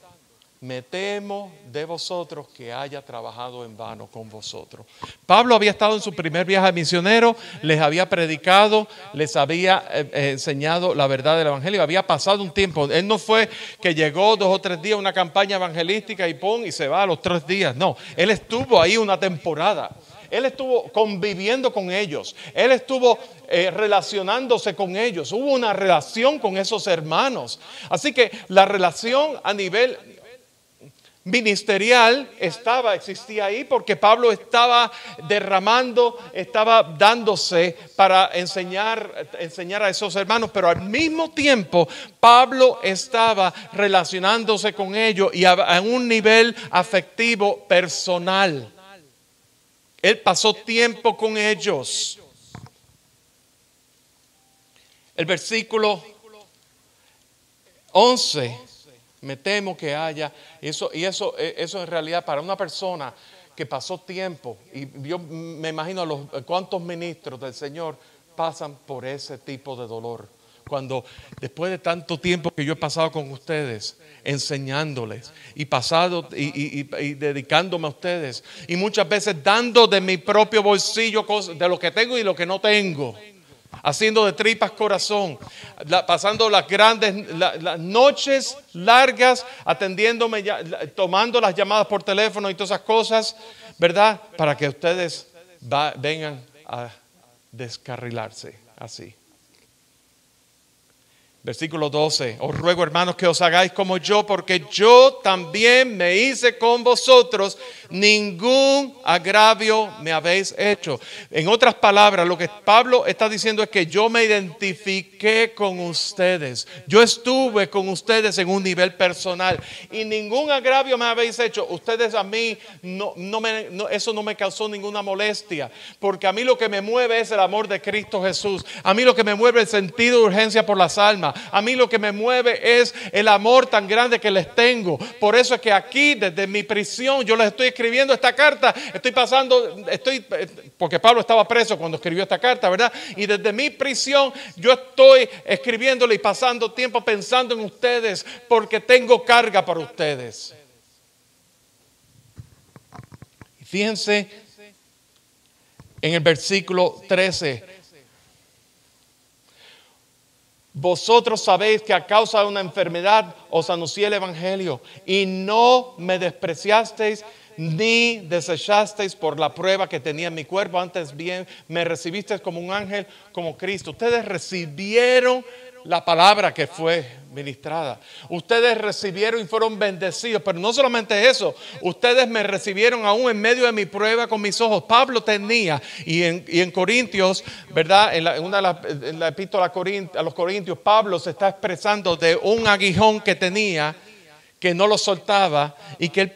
Me temo de vosotros que haya trabajado en vano con vosotros. Pablo había estado en su primer viaje misionero, les había predicado, les había enseñado la verdad del evangelio. Había pasado un tiempo. Él no fue que llegó 2 o 3 días a una campaña evangelística y se va a los 3 días. No, él estuvo ahí una temporada. Él estuvo conviviendo con ellos. Él estuvo relacionándose con ellos. Hubo una relación con esos hermanos. Así que la relación a nivel ministerial existía ahí porque Pablo estaba derramando, estaba dándose para enseñar a esos hermanos, pero al mismo tiempo Pablo estaba relacionándose con ellos y a un nivel afectivo personal. Él pasó tiempo con ellos. El versículo 11. Me temo que haya, eso en realidad para una persona que pasó tiempo, y yo me imagino cuántos ministros del Señor pasan por ese tipo de dolor. Cuando después de tanto tiempo que yo he pasado con ustedes, enseñándoles y dedicándome a ustedes, y muchas veces dando de mi propio bolsillo cosas, de lo que tengo y lo que no tengo. Haciendo de tripas corazón, pasando las noches largas, atendiéndome, tomando las llamadas por teléfono y todas esas cosas, ¿verdad? Para que ustedes vengan a descarrilarse así. Versículo 12. Os ruego, hermanos, que os hagáis como yo, porque yo también me hice con vosotros. Ningún agravio me habéis hecho. En otras palabras, lo que Pablo está diciendo es que yo me identifiqué con ustedes. Yo estuve con ustedes en un nivel personal y ningún agravio me habéis hecho. Ustedes a mí, eso no me causó ninguna molestia, porque a mí lo que me mueve es el amor de Cristo Jesús. A mí lo que me mueve es el sentido de urgencia por las almas. A mí lo que me mueve es el amor tan grande que les tengo. Por eso es que aquí, desde mi prisión, yo les estoy escribiendo esta carta. Porque Pablo estaba preso cuando escribió esta carta, ¿verdad? Y desde mi prisión, yo estoy escribiéndole y pasando tiempo pensando en ustedes, porque tengo carga para ustedes. Y fíjense en el versículo 13. Vosotros sabéis que a causa de una enfermedad os anuncié el evangelio y no me despreciasteis ni desechasteis por la prueba que tenía en mi cuerpo. Antes bien me recibisteis como un ángel, como Cristo. Ustedes recibieron la palabra que fue ministrada. Ustedes recibieron y fueron bendecidos. Pero no solamente eso, ustedes me recibieron aún en medio de mi prueba con mis ojos. Pablo tenía, y en Corintios, ¿verdad? En la epístola a los Corintios, Pablo se está expresando de un aguijón que tenía, que no lo soltaba y que él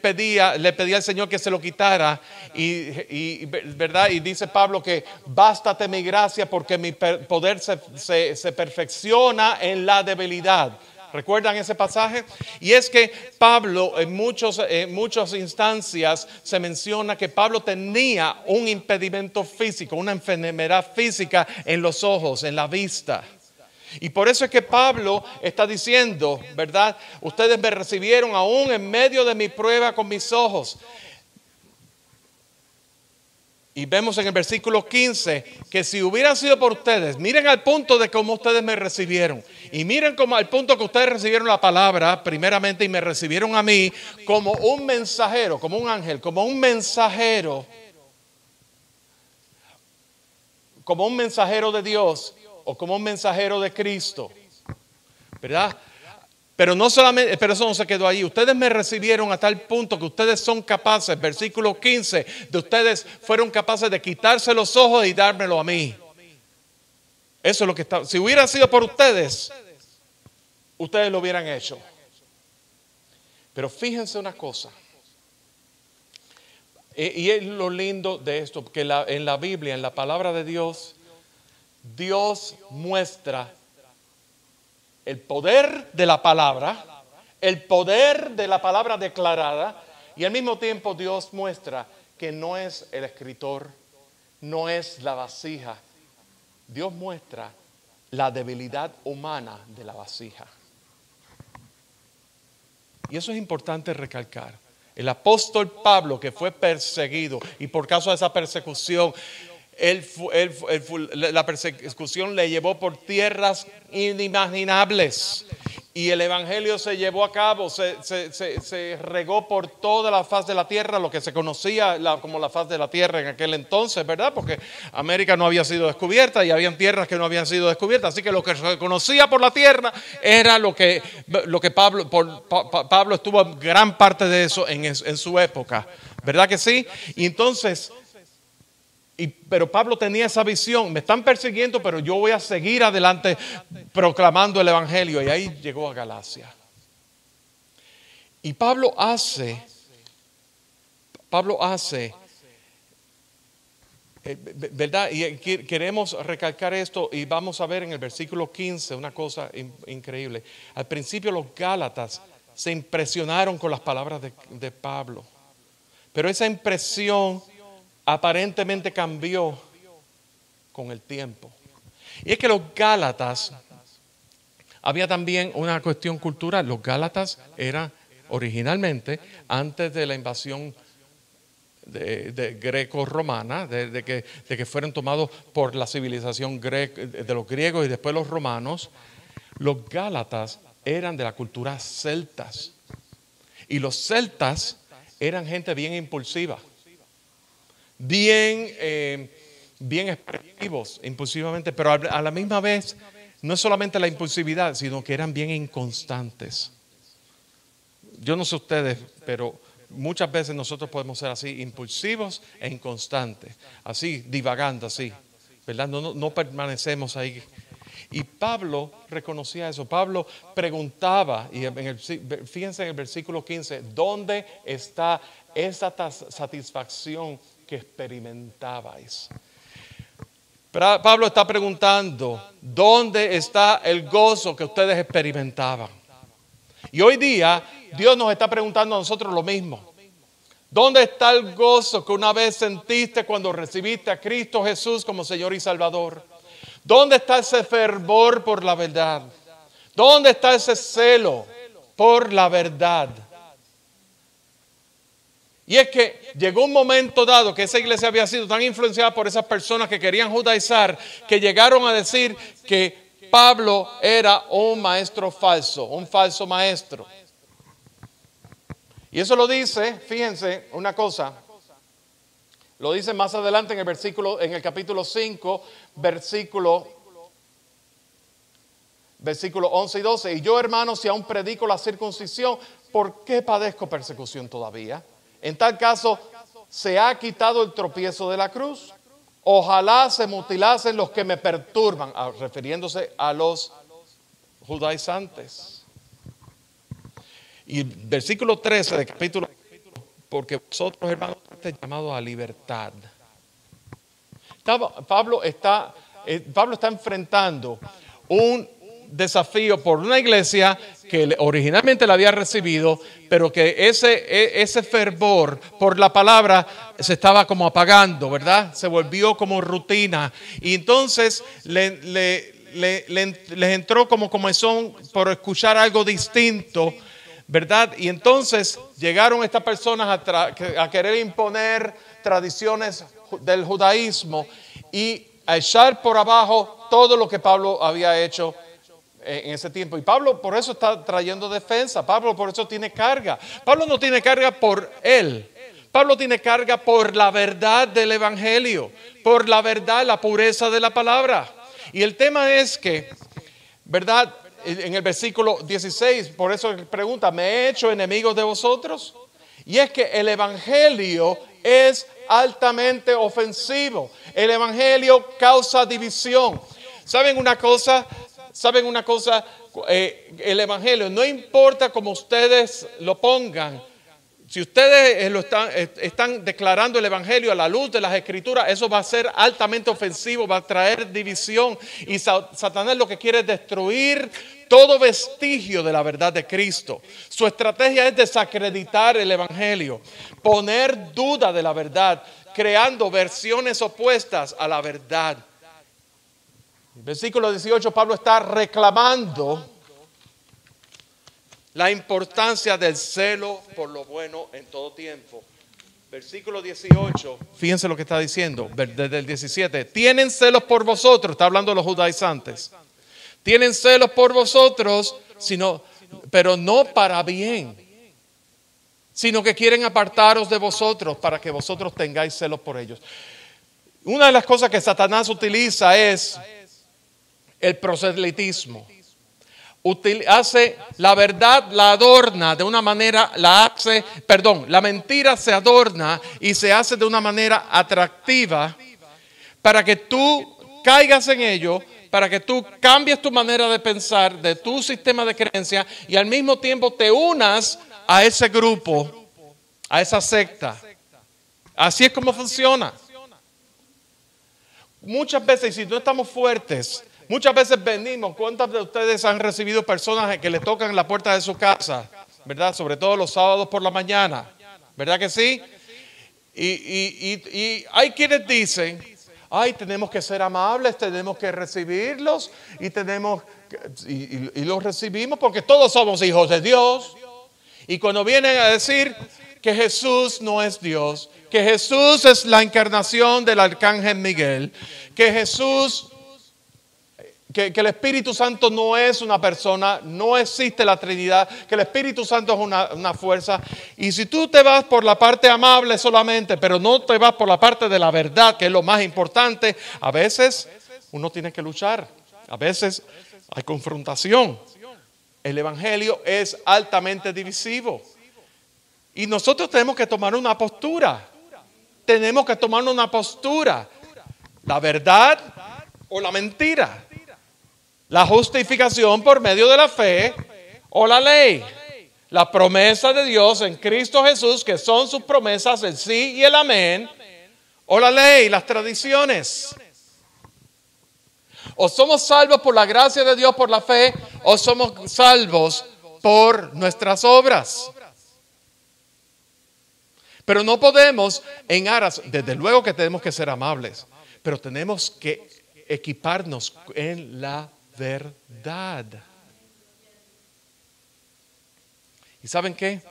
le pedía al Señor que se lo quitara. ¿Verdad? Y dice Pablo que bástate mi gracia porque mi poder se perfecciona en la debilidad. ¿Recuerdan ese pasaje? Y es que Pablo en muchas instancias se menciona que Pablo tenía un impedimento físico, una enfermedad física en los ojos, en la vista. Y por eso es que Pablo está diciendo, ¿verdad? Ustedes me recibieron aún en medio de mi prueba con mis ojos. Y vemos en el versículo 15 que si hubieran sido por ustedes, miren al punto de cómo ustedes me recibieron. Y miren como al punto que ustedes recibieron la palabra primeramente y me recibieron a mí como un mensajero, como un ángel, como un mensajero de Dios. O como un mensajero de Cristo, ¿verdad? Pero eso no se quedó ahí. Ustedes me recibieron a tal punto que ustedes son capaces, versículo 15, de ustedes fueron capaces de quitarse los ojos y dármelo a mí. Eso es lo que está. Si hubiera sido por ustedes, ustedes lo hubieran hecho. Pero fíjense una cosa. Y es lo lindo de esto, que en la Biblia, en la palabra de Dios, Dios muestra el poder de la palabra declarada Y al mismo tiempo Dios muestra que no es el escritor, no es la vasija. Dios muestra la debilidad humana de la vasija. Y eso es importante recalcar. El apóstol Pablo, que fue perseguido, y por causa de esa persecución, la persecución le llevó por tierras inimaginables. Y el evangelio se llevó a cabo, se regó por toda la faz de la tierra, lo que se conocía como la faz de la tierra en aquel entonces, ¿verdad? Porque América no había sido descubierta y habían tierras que no habían sido descubiertas. Así que lo que se conocía por la tierra era lo que Pablo estuvo gran parte de eso en su época, ¿verdad que sí? Y entonces... Pero Pablo tenía esa visión, me están persiguiendo, pero yo voy a seguir adelante proclamando el evangelio. Y ahí llegó a Galacia. Y Pablo hace, ¿verdad? Y queremos recalcar esto y vamos a ver en el versículo 15 una cosa increíble. Al principio los Gálatas se impresionaron con las palabras de Pablo, pero esa impresión aparentemente cambió con el tiempo. Y es que los Gálatas, había también una cuestión cultural. Los Gálatas eran originalmente, antes de la invasión de greco-romana, de que fueron tomados por la civilización de los griegos y después los romanos, los Gálatas eran de la cultura celtas. Y los celtas eran gente bien impulsiva. Bien expresivos, impulsivamente, pero a la misma vez no es solamente la impulsividad, sino que eran bien inconstantes. Yo no sé ustedes, pero muchas veces nosotros podemos ser así, impulsivos e inconstantes, así, divagando así, ¿verdad? No permanecemos ahí. Y Pablo reconocía eso. Pablo preguntaba, y fíjense en el versículo 15, ¿dónde está esa satisfacción que experimentabais? Pablo está preguntando, ¿dónde está el gozo que ustedes experimentaban? Y hoy día Dios nos está preguntando a nosotros lo mismo. ¿Dónde está el gozo que una vez sentiste cuando recibiste a Cristo Jesús como Señor y Salvador? ¿Dónde está ese fervor por la verdad? ¿Dónde está ese celo por la verdad? Y es que llegó un momento dado que esa iglesia había sido tan influenciada por esas personas que querían judaizar, que llegaron a decir que Pablo era un maestro falso, un falso maestro. Y eso lo dice, fíjense una cosa, lo dice más adelante en el capítulo 5, versículo 11 y 12. Y yo, hermanos, si aún predico la circuncisión, ¿por qué padezco persecución todavía? En tal caso, ¿se ha quitado el tropiezo de la cruz? Ojalá se mutilasen los que me perturban, refiriéndose a los judaizantes. Y versículo 13 del capítulo, porque vosotros, hermanos, estáis llamados a libertad. Pablo está enfrentando un desafío por una iglesia que originalmente la había recibido, pero que ese fervor por la palabra se estaba como apagando, ¿verdad? Se volvió como rutina. Y entonces les entró como comezón por escuchar algo distinto, ¿verdad? Y entonces llegaron estas personas a querer imponer tradiciones del judaísmo y a echar por abajo todo lo que Pablo había hecho en ese tiempo. Y Pablo por eso está trayendo defensa. Pablo por eso tiene carga. Pablo no tiene carga por él. Pablo tiene carga por la verdad del evangelio, por la verdad, la pureza de la palabra. Y el tema es que, ¿verdad? En el versículo 16, por eso pregunta, ¿me he hecho enemigo de vosotros? Y es que el evangelio es altamente ofensivo. El evangelio causa división. ¿Saben una cosa? El evangelio, no importa cómo ustedes lo pongan, Si ustedes están declarando el evangelio a la luz de las escrituras, eso va a ser altamente ofensivo, va a traer división. Y Satanás lo que quiere es destruir todo vestigio de la verdad de Cristo. Su estrategia es desacreditar el evangelio, poner duda de la verdad, creando versiones opuestas a la verdad. En el versículo 18, Pablo está reclamando la importancia del celo por lo bueno en todo tiempo. Versículo 18, fíjense lo que está diciendo, desde el 17. Tienen celos por vosotros, está hablando de los judaizantes. Tienen celos por vosotros, pero no para bien, sino que quieren apartaros de vosotros para que vosotros tengáis celos por ellos. Una de las cosas que Satanás utiliza es el proselitismo. Hace la verdad, la adorna de una manera, la mentira se adorna y se hace de una manera atractiva para que tú caigas en ello, para que tú cambies tu manera de pensar, de tu sistema de creencia y al mismo tiempo te unas a ese grupo, a esa secta. Así es como funciona. Muchas veces, si no estamos fuertes, muchas veces venimos. ¿Cuántas de ustedes han recibido personas que les tocan la puerta de su casa? ¿Verdad? Sobre todo los sábados por la mañana. ¿Verdad que sí? Y hay quienes dicen, ay, tenemos que ser amables, tenemos que recibirlos y los recibimos porque todos somos hijos de Dios. Y cuando vienen a decir que Jesús no es Dios, que Jesús es la encarnación del arcángel Miguel, que Jesús... Que el Espíritu Santo no es una persona, no existe la Trinidad, que el Espíritu Santo es una fuerza. Y si tú te vas por la parte amable solamente, pero no te vas por la parte de la verdad, que es lo más importante, a veces uno tiene que luchar, a veces hay confrontación. El Evangelio es altamente divisivo. Y nosotros tenemos que tomar una postura. Tenemos que tomar una postura. La verdad o la mentira. La justificación por medio de la fe o la ley. La promesa de Dios en Cristo Jesús, que son sus promesas, el sí y el amén. O la ley, las tradiciones. O somos salvos por la gracia de Dios, por la fe, o somos salvos por nuestras obras. Pero no podemos en aras, desde luego que tenemos que ser amables, pero tenemos que equiparnos en la verdad. ¿Y saben qué?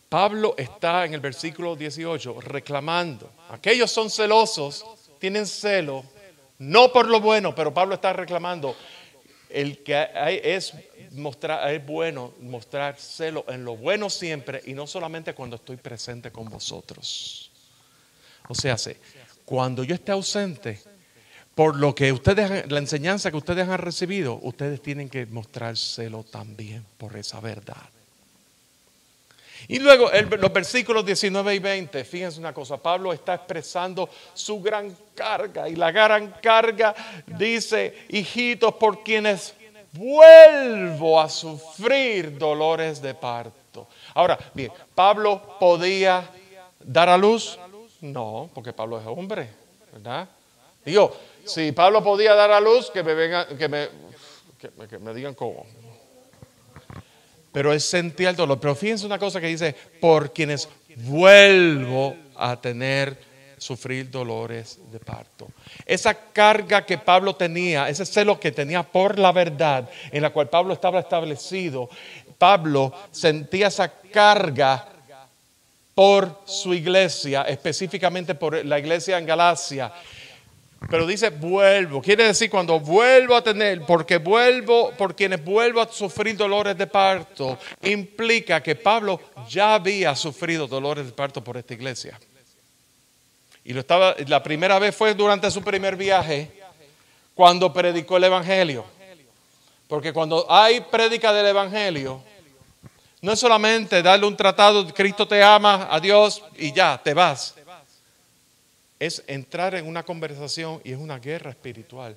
Pablo está en el versículo 18 reclamando. Aquellos son celosos, tienen celo, no por lo bueno, pero Pablo está reclamando. El que es bueno mostrar celo en lo bueno siempre y no solamente cuando estoy presente con vosotros. O sea, cuando yo esté ausente, por lo que la enseñanza que ustedes han recibido, ustedes tienen que mostrar celo también por esa verdad. Y luego los versículos 19 y 20, fíjense una cosa, Pablo está expresando su gran carga y la gran carga dice, hijitos, por quienes vuelvo a sufrir dolores de parto. Ahora, bien, ¿Pablo podía dar a luz? No, porque Pablo es hombre, ¿verdad? Digo, si Pablo podía dar a luz, que me digan cómo. Pero él sentía el dolor. Pero fíjense una cosa que dice, por quienes vuelvo a sufrir dolores de parto. Esa carga que Pablo tenía, ese celo que tenía por la verdad, en la cual Pablo estaba establecido, Pablo sentía esa carga por su iglesia, específicamente por la iglesia en Galacia. Pero dice vuelvo, quiere decir cuando vuelvo a tener, por quienes vuelvo a sufrir dolores de parto, implica que Pablo ya había sufrido dolores de parto por esta iglesia. Y la primera vez fue durante su primer viaje, cuando predicó el evangelio. Porque cuando hay prédica del evangelio, no es solamente darle un tratado, Cristo te ama, adiós y ya, te vas. Es entrar en una conversación y es una guerra espiritual.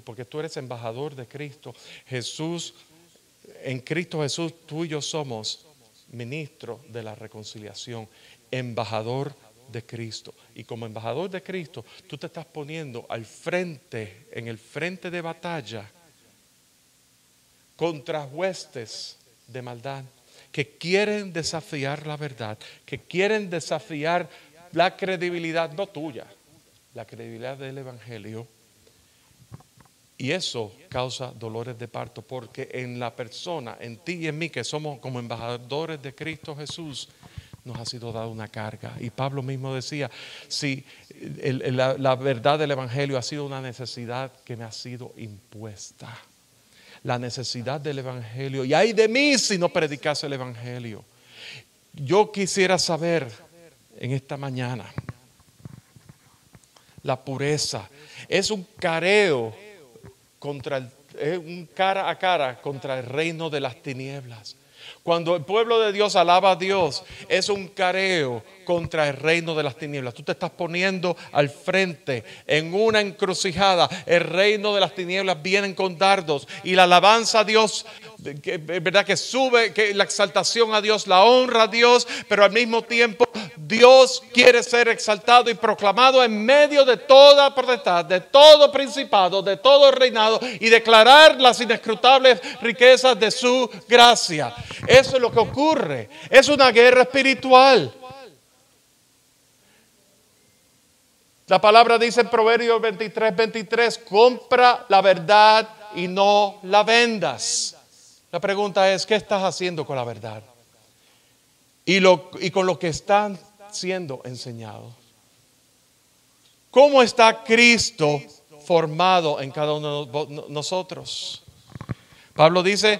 Porque tú eres embajador de Cristo. Jesús, en Cristo Jesús, tú y yo somos ministro de la reconciliación, embajador de Cristo. Y como embajador de Cristo, tú te estás poniendo al frente, en el frente de batalla, contra huestes de maldad que quieren desafiar la verdad, que quieren desafiar la credibilidad, no tuya, la credibilidad del Evangelio. Y eso causa dolores de parto, porque en la persona, en ti y en mí, que somos como embajadores de Cristo Jesús, nos ha sido dada una carga. Y Pablo mismo decía, si la verdad del Evangelio ha sido una necesidad que me ha sido impuesta. La necesidad del Evangelio. Y ay de mí si no predicase el Evangelio. Yo quisiera saber en esta mañana, la pureza es un careo un cara a cara contra el reino de las tinieblas. Cuando el pueblo de Dios alaba a Dios, es un careo contra el reino de las tinieblas. Tú te estás poniendo al frente en una encrucijada. El reino de las tinieblas vienen con dardos y la alabanza a Dios, verdad que sube, que la exaltación a Dios, la honra a Dios, pero al mismo tiempo Dios quiere ser exaltado y proclamado en medio de toda potestad, de todo principado, de todo reinado, y declarar las inescrutables riquezas de su gracia. Eso es lo que ocurre. Es una guerra espiritual. La palabra dice en Proverbios 23:23, compra la verdad y no la vendas. La pregunta es, ¿qué estás haciendo con la verdad? Y con lo que están siendo enseñados. ¿Cómo está Cristo formado en cada uno de nosotros? Pablo dice,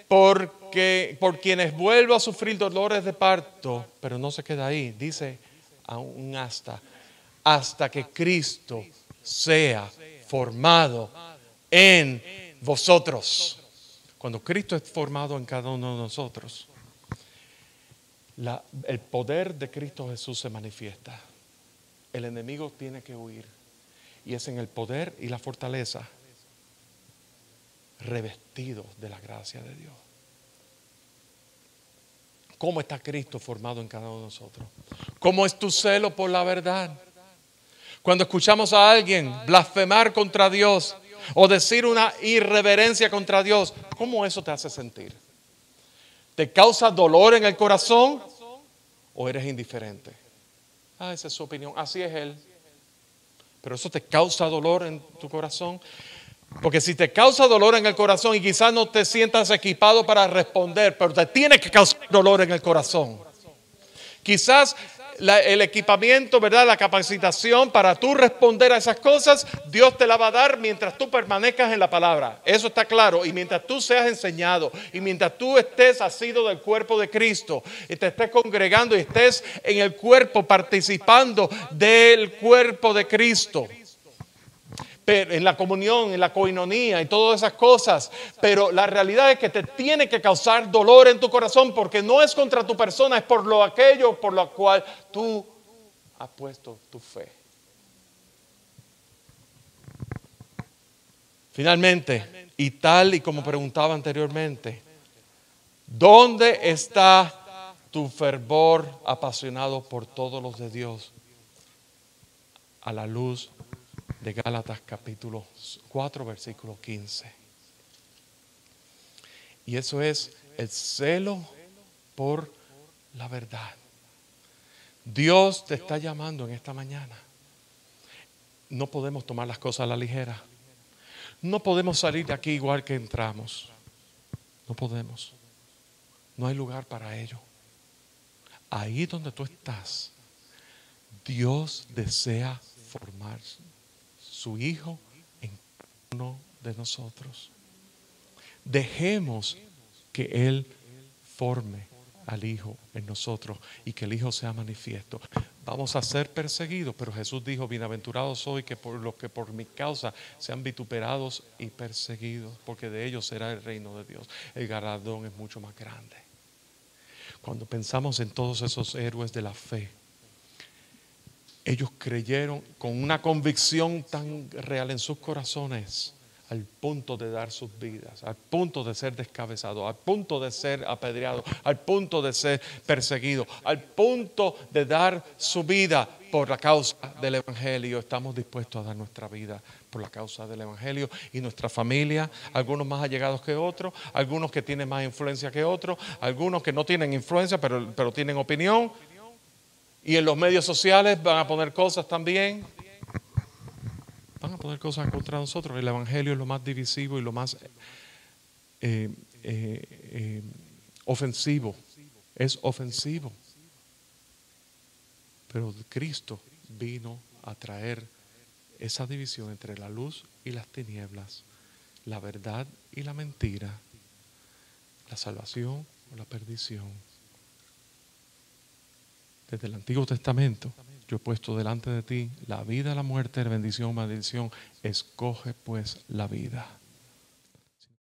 por quienes vuelvo a sufrir dolores de parto, pero no se queda ahí, dice aún hasta que Cristo sea formado en vosotros. Cuando Cristo es formado en cada uno de nosotros, el poder de Cristo Jesús se manifiesta. El enemigo tiene que huir. Y es en el poder y la fortaleza, revestido de la gracia de Dios. ¿Cómo está Cristo formado en cada uno de nosotros? ¿Cómo es tu celo por la verdad? Cuando escuchamos a alguien blasfemar contra Dios o decir una irreverencia contra Dios, ¿cómo eso te hace sentir? ¿Te causa dolor en el corazón o eres indiferente? Esa es su opinión, así es él. Pero eso te causa dolor en tu corazón. Porque si te causa dolor en el corazón y quizás no te sientas equipado para responder, pero te tiene que causar dolor en el corazón. Quizás el equipamiento, ¿verdad? La capacitación para tú responder a esas cosas, Dios te la va a dar mientras tú permanezcas en la palabra. Eso está claro. Y mientras tú seas enseñado y mientras tú estés asido del cuerpo de Cristo y te estés congregando y estés en el cuerpo participando del cuerpo de Cristo. En la comunión, en la coinonía y todas esas cosas. Pero la realidad es que te tiene que causar dolor en tu corazón, porque no es contra tu persona, es por aquello por lo cual tú has puesto tu fe. Finalmente, y tal y como preguntaba anteriormente, ¿dónde está tu fervor apasionado por todos los de Dios? A la luz de Gálatas capítulo 4 versículo 15. Y eso es el celo por la verdad. Dios te está llamando en esta mañana. No podemos tomar las cosas a la ligera. No podemos salir de aquí igual que entramos. No podemos. No hay lugar para ello. Ahí donde tú estás, Dios desea formar su Hijo en uno de nosotros. Dejemos que Él forme al Hijo en nosotros y que el Hijo sea manifiesto. Vamos a ser perseguidos, pero Jesús dijo, bienaventurados soy que por los que por mi causa sean vituperados y perseguidos, porque de ellos será el reino de Dios. El galardón es mucho más grande. Cuando pensamos en todos esos héroes de la fe, ellos creyeron con una convicción tan real en sus corazones, al punto de dar sus vidas, al punto de ser descabezados, al punto de ser apedreados, al punto de ser perseguidos, al punto de dar su vida por la causa del Evangelio. Estamos dispuestos a dar nuestra vida por la causa del Evangelio y nuestra familia, algunos más allegados que otros, algunos que tienen más influencia que otros, algunos que no tienen influencia pero tienen opinión, y en los medios sociales van a poner cosas también. Van a poner cosas contra nosotros. El Evangelio es lo más divisivo y lo más ofensivo. Es ofensivo. Pero Cristo vino a traer esa división entre la luz y las tinieblas, la verdad y la mentira, la salvación o la perdición. Desde el Antiguo Testamento, yo he puesto delante de ti la vida, la muerte, la bendición, maldición. Escoge pues la vida.